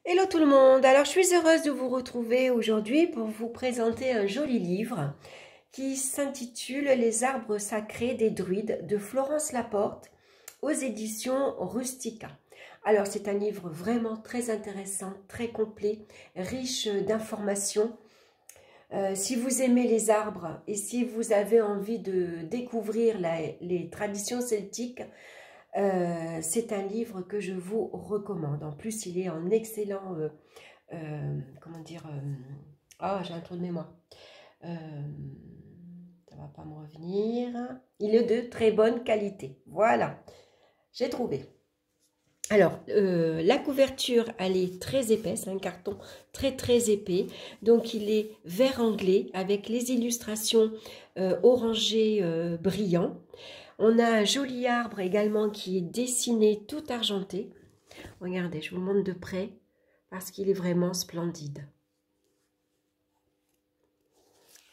Hello tout le monde, alors je suis heureuse de vous retrouver aujourd'hui pour vous présenter un joli livre qui s'intitule Les arbres sacrés des druides de Florence Laporte aux éditions Rustica. Alors c'est un livre vraiment très intéressant, très complet, riche d'informations. Si vous aimez les arbres et si vous avez envie de découvrir les traditions celtiques, c'est un livre que je vous recommande. En plus, il est en excellent, comment dire, j'ai un trou de mémoire. Ça va pas me revenir. Il est de très bonne qualité. Voilà, j'ai trouvé. Alors, la couverture, elle est très épaisse, un carton très épais. Donc, il est vert anglais avec les illustrations orangées brillant. On a un joli arbre également qui est dessiné tout argenté. Regardez, je vous le montre de près parce qu'il est vraiment splendide.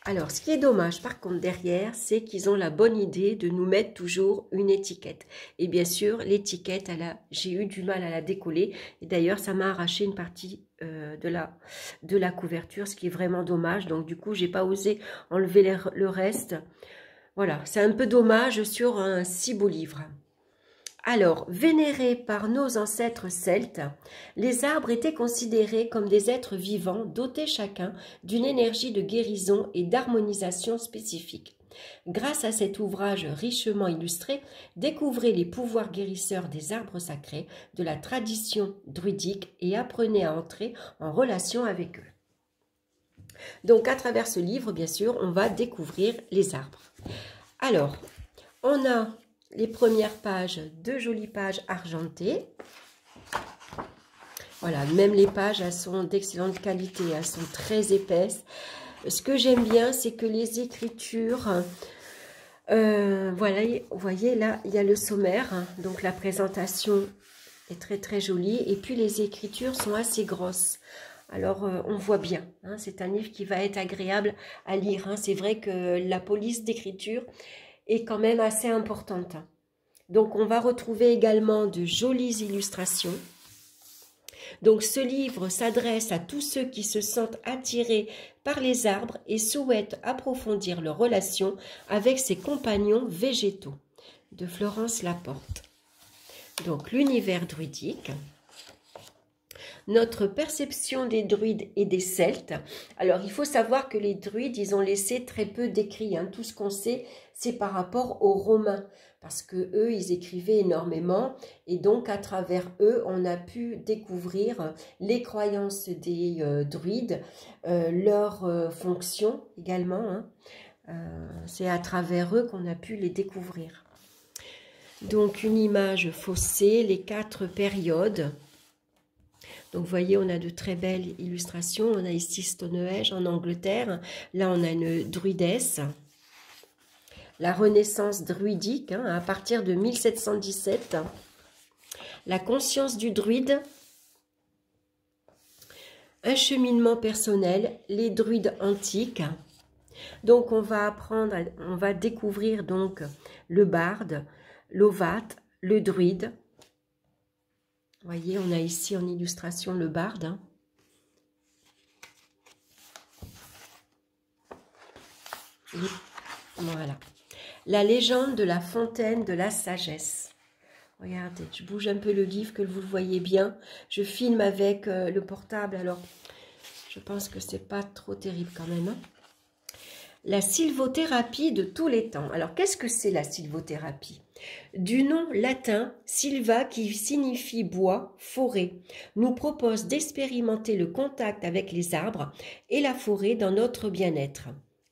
Alors, ce qui est dommage par contre derrière, c'est qu'ils ont la bonne idée de nous mettre toujours une étiquette. Et bien sûr, l'étiquette, j'ai eu du mal à la décoller. Et d'ailleurs, ça m'a arraché une partie de la couverture, ce qui est vraiment dommage. Donc du coup, j'ai pas osé enlever le reste. Voilà, c'est un peu dommage sur un si beau livre. Alors, vénérés par nos ancêtres celtes, les arbres étaient considérés comme des êtres vivants dotés chacun d'une énergie de guérison et d'harmonisation spécifique. Grâce à cet ouvrage richement illustré, découvrez les pouvoirs guérisseurs des arbres sacrés de la tradition druidique et apprenez à entrer en relation avec eux. Donc, à travers ce livre, bien sûr, on va découvrir les arbres. Alors, on a les premières pages, deux jolies pages argentées. Voilà, même les pages, elles sont d'excellente qualité, elles sont très épaisses. Ce que j'aime bien, c'est que les écritures, voilà, vous voyez là, il y a le sommaire, hein, donc la présentation est très jolie, et puis les écritures sont assez grosses. Alors, on voit bien, hein, c'est un livre qui va être agréable à lire. Hein. C'est vrai que la police d'écriture est quand même assez importante. Donc, on va retrouver également de jolies illustrations. Donc, ce livre s'adresse à tous ceux qui se sentent attirés par les arbres et souhaitent approfondir leur relation avec ses compagnons végétaux, de Florence Laporte. Donc, l'univers druidique. Notre perception des druides et des celtes. Alors, il faut savoir que les druides, ils ont laissé très peu d'écrits. Hein. Tout ce qu'on sait, c'est par rapport aux Romains. Parce que eux, ils écrivaient énormément. Et donc, à travers eux, on a pu découvrir les croyances des druides, leurs fonctions également. Hein. C'est à travers eux qu'on a pu les découvrir. Donc, une image faussée, les 4 périodes. Donc, vous voyez, on a de très belles illustrations. On a ici Stonehenge en Angleterre. Là, on a une druidesse. La Renaissance druidique, hein, à partir de 1717. La conscience du druide. Un cheminement personnel. Les druides antiques. Donc, on va apprendre, on va découvrir donc le barde, l'ovate, le druide. Vous voyez, on a ici en illustration le barde. Hein. Voilà. La légende de la fontaine de la sagesse. Regardez, je bouge un peu le livre, que vous le voyez bien. Je filme avec le portable, alors je pense que c'est pas trop terrible quand même. Hein. La sylvothérapie de tous les temps. Alors, qu'est-ce que c'est la sylvothérapie? Du nom latin sylva qui signifie bois, forêt, nous propose d'expérimenter le contact avec les arbres et la forêt dans notre bien-être.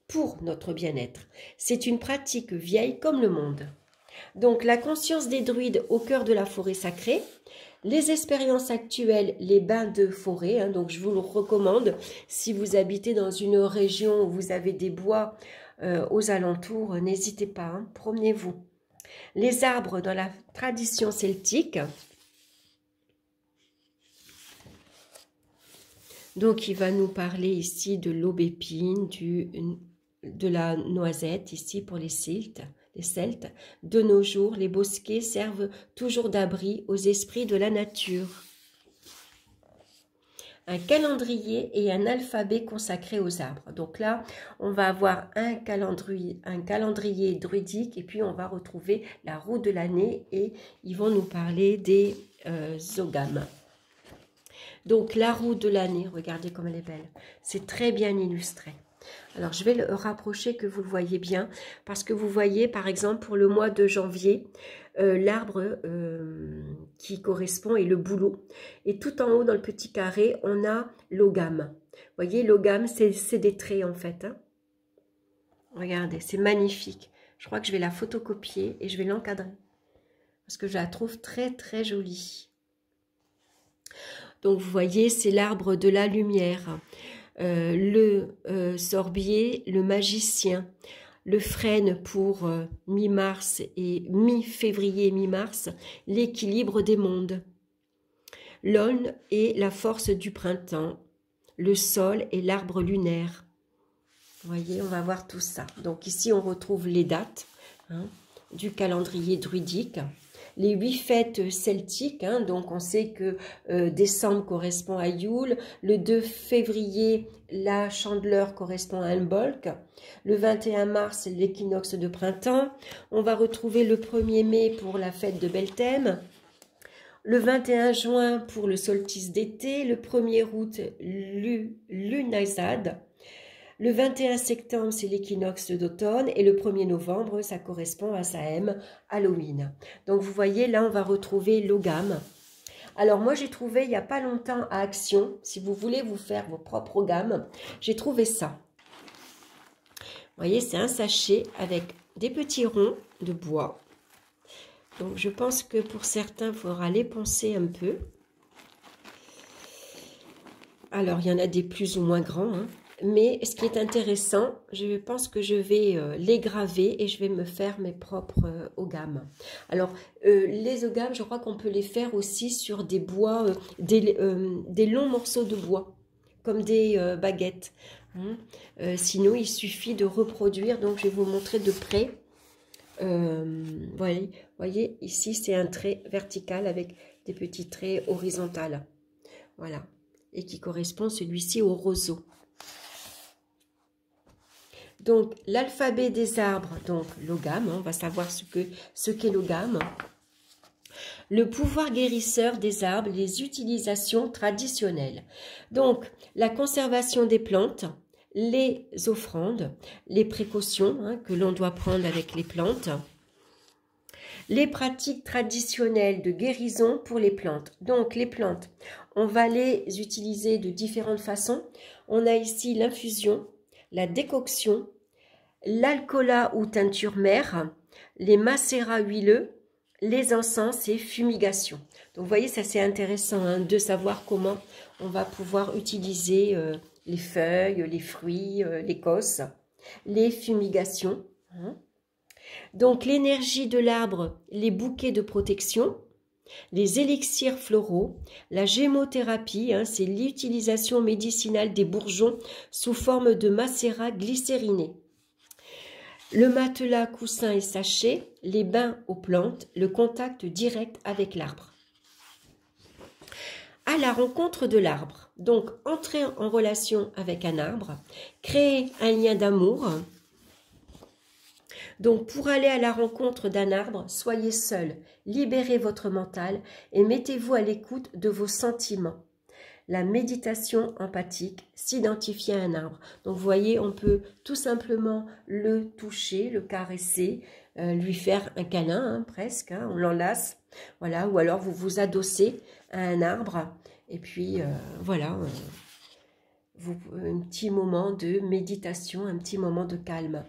Pour notre bien-être. C'est une pratique vieille comme le monde. Donc, la conscience des druides au cœur de la forêt sacrée. Les expériences actuelles, les bains de forêt, hein, donc je vous le recommande si vous habitez dans une région où vous avez des bois aux alentours, n'hésitez pas, hein, promenez-vous. Les arbres dans la tradition celtique. Donc il va nous parler ici de l'aubépine, de la noisette ici pour les Celtes. De nos jours, les bosquets servent toujours d'abri aux esprits de la nature. un calendrier et un alphabet consacré aux arbres. Donc là, on va avoir un calendrier druidique et puis on va retrouver la roue de l'année et ils vont nous parler des ogames. Donc la roue de l'année, regardez comme elle est belle. C'est très bien illustré. Alors je vais le rapprocher que vous le voyez bien parce que vous voyez par exemple pour le mois de janvier, l'arbre qui correspond est le bouleau. Et tout en haut dans le petit carré, on a l'ogame. Vous voyez, l'ogame, c'est des traits en fait. Hein. Regardez, c'est magnifique. Je crois que je vais la photocopier et je vais l'encadrer. Parce que je la trouve très très jolie. Donc vous voyez, c'est l'arbre de la lumière. Le sorbier, le magicien. Le frêne pour mi-mars et mi-février, mi-mars, l'équilibre des mondes. L'aulne est la force du printemps. Le sol est l'arbre lunaire. Vous voyez, on va voir tout ça. Donc ici, on retrouve les dates du calendrier druidique. Les 8 fêtes celtiques, donc on sait que décembre correspond à Yule, le 2 février, la chandeleur correspond à Imbolc, le 21 mars, l'équinoxe de printemps, on va retrouver le 1er mai pour la fête de Belthème, le 21 juin pour le solstice d'été, le 1er août, Lunazad, le 21 septembre, c'est l'équinoxe d'automne et le 1er novembre, ça correspond à Samhain, Halloween. Donc vous voyez, là, on va retrouver l'ogame. Alors moi, j'ai trouvé il n'y a pas longtemps à Action, si vous voulez vous faire vos propres ogames, j'ai trouvé ça. Vous voyez, c'est un sachet avec des petits ronds de bois. Donc je pense que pour certains, il faudra les poncer un peu. Alors, il y en a des plus ou moins grands, hein. Mais ce qui est intéressant, je pense que je vais les graver et je vais me faire mes propres ogames. Alors, les ogames, je crois qu'on peut les faire aussi sur des bois, des longs morceaux de bois, comme des baguettes. Hein. Sinon, il suffit de reproduire. Donc, je vais vous montrer de près. Voyez, ici, c'est un trait vertical avec des petits traits horizontaux. Voilà. Et qui correspond celui-ci au roseau. Donc, l'alphabet des arbres, donc l'ogame, on va savoir ce qu'est l'ogame. Le pouvoir guérisseur des arbres, les utilisations traditionnelles. Donc, la conservation des plantes, les offrandes, les précautions que l'on doit prendre avec les plantes. Les pratiques traditionnelles de guérison pour les plantes. Donc, les plantes, on va les utiliser de différentes façons. On a ici l'infusion, la décoction, l'alcoolat ou teinture mère, les macérats huileux, les encens et fumigation. Donc, vous voyez, ça c'est intéressant de savoir comment on va pouvoir utiliser les feuilles, les fruits, l'écorce, les fumigations. Donc, l'énergie de l'arbre, les bouquets de protection, les élixirs floraux, la gémothérapie, c'est l'utilisation médicinale des bourgeons sous forme de macérats glycérinés. Le matelas, coussin et sachet, les bains aux plantes, le contact direct avec l'arbre. À la rencontre de l'arbre, donc entrer en relation avec un arbre, créer un lien d'amour. Donc, pour aller à la rencontre d'un arbre, soyez seul, libérez votre mental et mettez-vous à l'écoute de vos sentiments. La méditation empathique, s'identifier à un arbre. Donc, vous voyez, on peut tout simplement le toucher, le caresser, lui faire un câlin, presque, on l'enlace. Voilà, ou alors vous vous adossez à un arbre et puis, voilà, un petit moment de méditation, un petit moment de calme.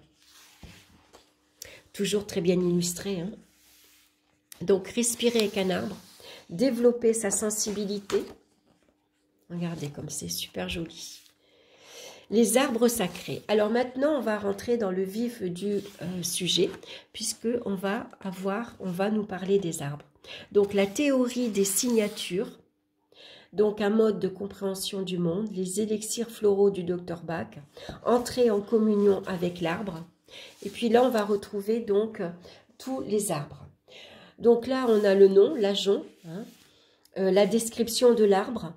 Toujours très bien illustré. Donc, respirer avec un arbre, développer sa sensibilité. Regardez comme c'est super joli. Les arbres sacrés. Alors maintenant, on va rentrer dans le vif du sujet, puisque on va nous parler des arbres. Donc, la théorie des signatures, donc un mode de compréhension du monde, les élixirs floraux du Dr Bach, entrer en communion avec l'arbre. Et puis là, on va retrouver donc tous les arbres. Donc là, on a le nom, l'ajon, la description de l'arbre.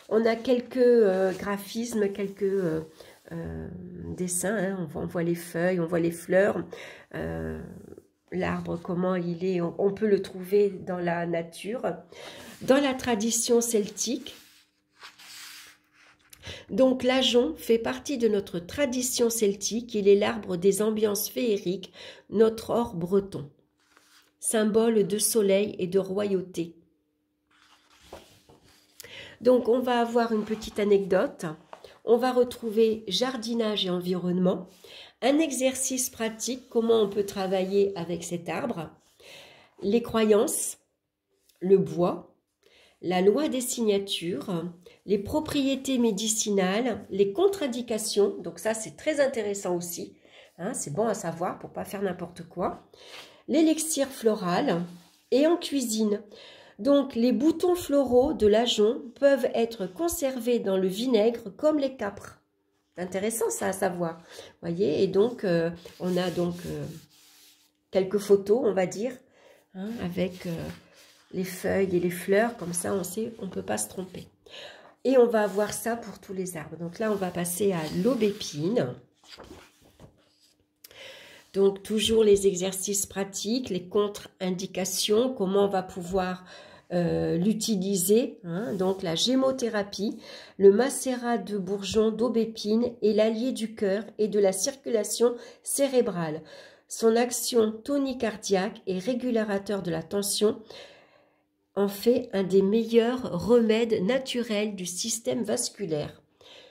On a quelques graphismes, quelques dessins, hein. On voit les feuilles, on voit les fleurs. L'arbre, comment il est, on peut le trouver dans la nature. Dans la tradition celtique, donc l'ajonc fait partie de notre tradition celtique. Il est l'arbre des ambiances féeriques, notre or breton, symbole de soleil et de royauté. Donc on va avoir une petite anecdote. On va retrouver jardinage et environnement, un exercice pratique, comment on peut travailler avec cet arbre, les croyances, le bois, la loi des signatures, les propriétés médicinales, les contre-indications, donc ça c'est très intéressant aussi, hein, c'est bon à savoir pour ne pas faire n'importe quoi, l'élixir floral et en cuisine. Donc les boutons floraux de l'ajonc peuvent être conservés dans le vinaigre comme les câpres. C'est intéressant ça à savoir, voyez, et donc on a donc quelques photos, on va dire, hein, avec les feuilles et les fleurs, comme ça on sait, on ne peut pas se tromper. Et on va avoir ça pour tous les arbres. Donc là, on va passer à l'aubépine. Donc toujours les exercices pratiques, les contre-indications, comment on va pouvoir l'utiliser. Hein, donc la gémothérapie, le macérat de bourgeon d'aubépine est l'allié du cœur et de la circulation cérébrale. Son action tonicardiaque et régulateur de la tension en fait un des meilleurs remèdes naturels du système vasculaire.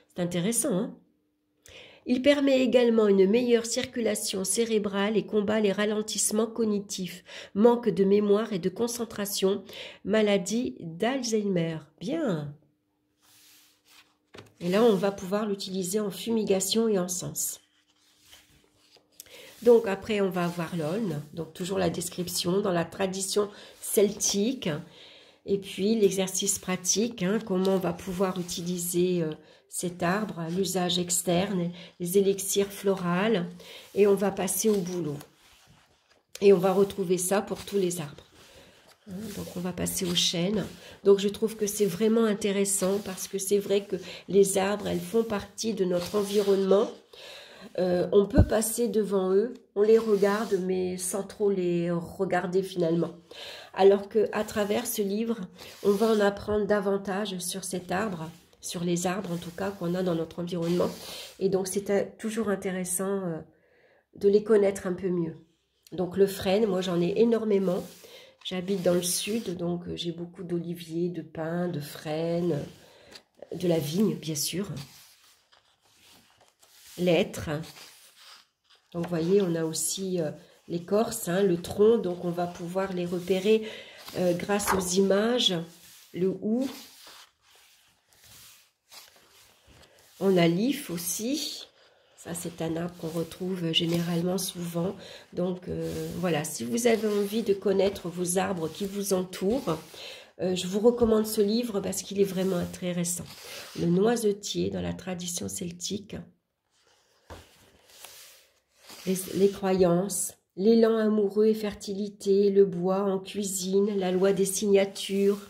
C'est intéressant, hein? Il permet également une meilleure circulation cérébrale et combat les ralentissements cognitifs, manque de mémoire et de concentration, maladie d'Alzheimer. Bien. Et là, on va pouvoir l'utiliser en fumigation et en encens. Donc après, on va avoir l'aulne, donc toujours la description dans la tradition celtique. Et puis l'exercice pratique, hein, comment on va pouvoir utiliser cet arbre, l'usage externe, les élixirs floraux, et on va passer au boulot. Et on va retrouver ça pour tous les arbres. Hein, donc on va passer aux chênes. Donc je trouve que c'est vraiment intéressant parce que c'est vrai que les arbres, elles font partie de notre environnement. On peut passer devant eux, on les regarde, mais sans trop les regarder finalement. Alors qu'à travers ce livre, on va en apprendre davantage sur cet arbre, sur les arbres en tout cas qu'on a dans notre environnement. Et donc c'est toujours intéressant de les connaître un peu mieux. Donc le frêne, moi j'en ai énormément. J'habite dans le sud, donc j'ai beaucoup d'oliviers, de pins, de frênes, de la vigne bien sûr. L'être. Donc vous voyez, on a aussi l'écorce, hein, le tronc, donc on va pouvoir les repérer grâce aux images, le hou. On a l'if aussi, ça c'est un arbre qu'on retrouve généralement souvent. Donc voilà, si vous avez envie de connaître vos arbres qui vous entourent, je vous recommande ce livre parce qu'il est vraiment très récent. Le noisetier dans la tradition celtique. Les croyances, l'élan amoureux et fertilité, le bois en cuisine, la loi des signatures.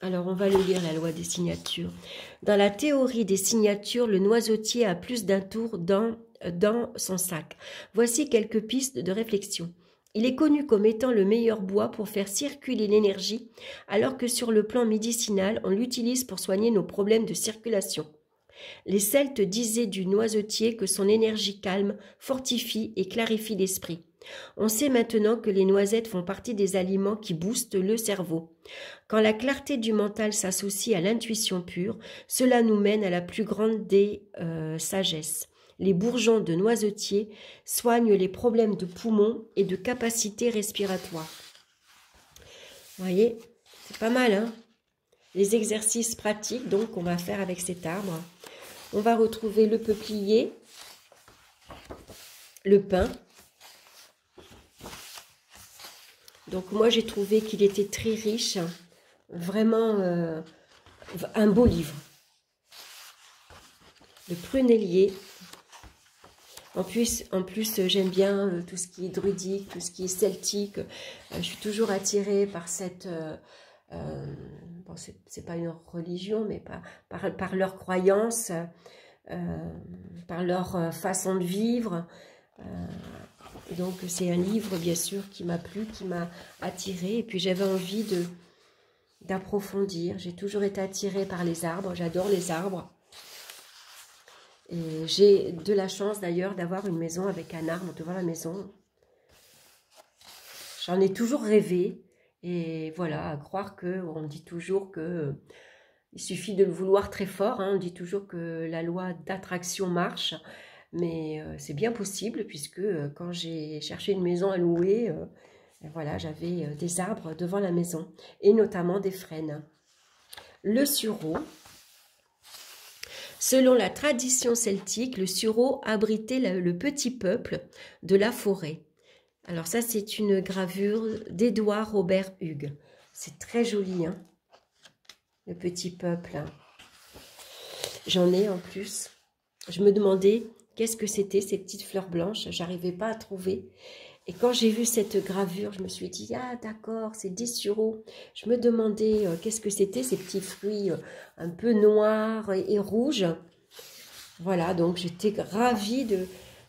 Alors, on va le lire, la loi des signatures. Dans la théorie des signatures, le noisetier a plus d'un tour dans son sac. Voici quelques pistes de réflexion. Il est connu comme étant le meilleur bois pour faire circuler l'énergie, alors que sur le plan médicinal, on l'utilise pour soigner nos problèmes de circulation. Les Celtes disaient du noisetier que son énergie calme, fortifie et clarifie l'esprit. On sait maintenant que les noisettes font partie des aliments qui boostent le cerveau. Quand la clarté du mental s'associe à l'intuition pure, cela nous mène à la plus grande des sagesses. Les bourgeons de noisetier soignent les problèmes de poumons et de capacité respiratoire. Vous voyez, c'est pas mal, hein? Les exercices pratiques donc qu'on va faire avec cet arbre. On va retrouver le peuplier, le pin. Donc moi j'ai trouvé qu'il était très riche, vraiment un beau livre. Le prunellier. En plus j'aime bien tout ce qui est druidique, tout ce qui est celtique. Je suis toujours attirée par cette Bon, c'est pas une religion, mais par leur croyance, par leur façon de vivre. Donc c'est un livre bien sûr qui m'a plu, qui m'a attirée, et puis j'avais envie d'approfondir. J'ai toujours été attirée par les arbres, j'adore les arbres. Et j'ai de la chance d'ailleurs d'avoir une maison avec un arbre devant la maison. J'en ai toujours rêvé, et voilà, à croire que, on dit toujours que il suffit de le vouloir très fort, hein, on dit toujours que la loi d'attraction marche, mais c'est bien possible, puisque quand j'ai cherché une maison à louer, voilà, j'avais des arbres devant la maison, et notamment des frênes. Le sureau. Selon la tradition celtique, le sureau abritait le petit peuple de la forêt. Alors ça, c'est une gravure d'Édouard Robert Hugues. C'est très joli, hein, le petit peuple. J'en ai en plus. Je me demandais qu'est-ce que c'était ces petites fleurs blanches. J'arrivais pas à trouver. Et quand j'ai vu cette gravure, je me suis dit, ah d'accord, c'est des sureaux. Je me demandais qu'est-ce que c'était ces petits fruits un peu noirs et rouges. Voilà, donc j'étais ravie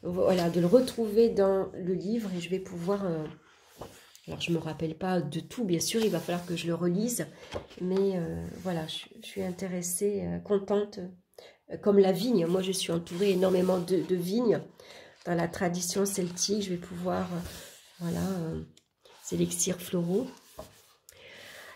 voilà, de le retrouver dans le livre, et je vais pouvoir... alors, je ne me rappelle pas de tout, bien sûr, il va falloir que je le relise. Mais voilà, je suis intéressée, contente. Comme la vigne, moi je suis entourée énormément de vignes. Dans la tradition celtique, je vais pouvoir... voilà, c'est l'élixir floraux.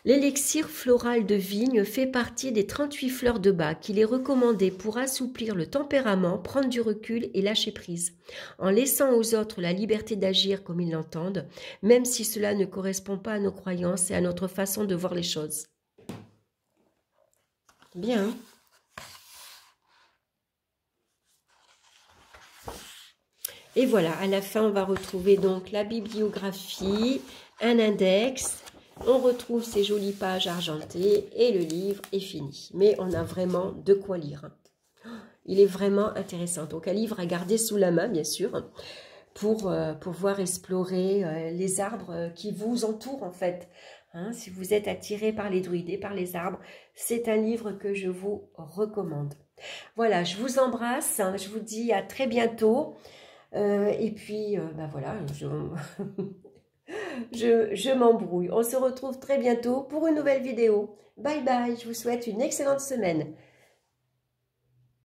L'élixir floral de vigne fait partie des 38 fleurs de bac qu'il est recommandé pour assouplir le tempérament, prendre du recul et lâcher prise, en laissant aux autres la liberté d'agir comme ils l'entendent, même si cela ne correspond pas à nos croyances et à notre façon de voir les choses. Bien. Et voilà, à la fin, on va retrouver donc la bibliographie, un index. On retrouve ces jolies pages argentées et le livre est fini. Mais on a vraiment de quoi lire. Il est vraiment intéressant. Donc un livre à garder sous la main, bien sûr, pour pouvoir explorer les arbres qui vous entourent en fait. Hein, si vous êtes attiré par les druides et par les arbres, c'est un livre que je vous recommande. Voilà, je vous embrasse. Je vous dis à très bientôt. Et puis, ben voilà, je m'embrouille. On se retrouve très bientôt pour une nouvelle vidéo. Bye bye, je vous souhaite une excellente semaine.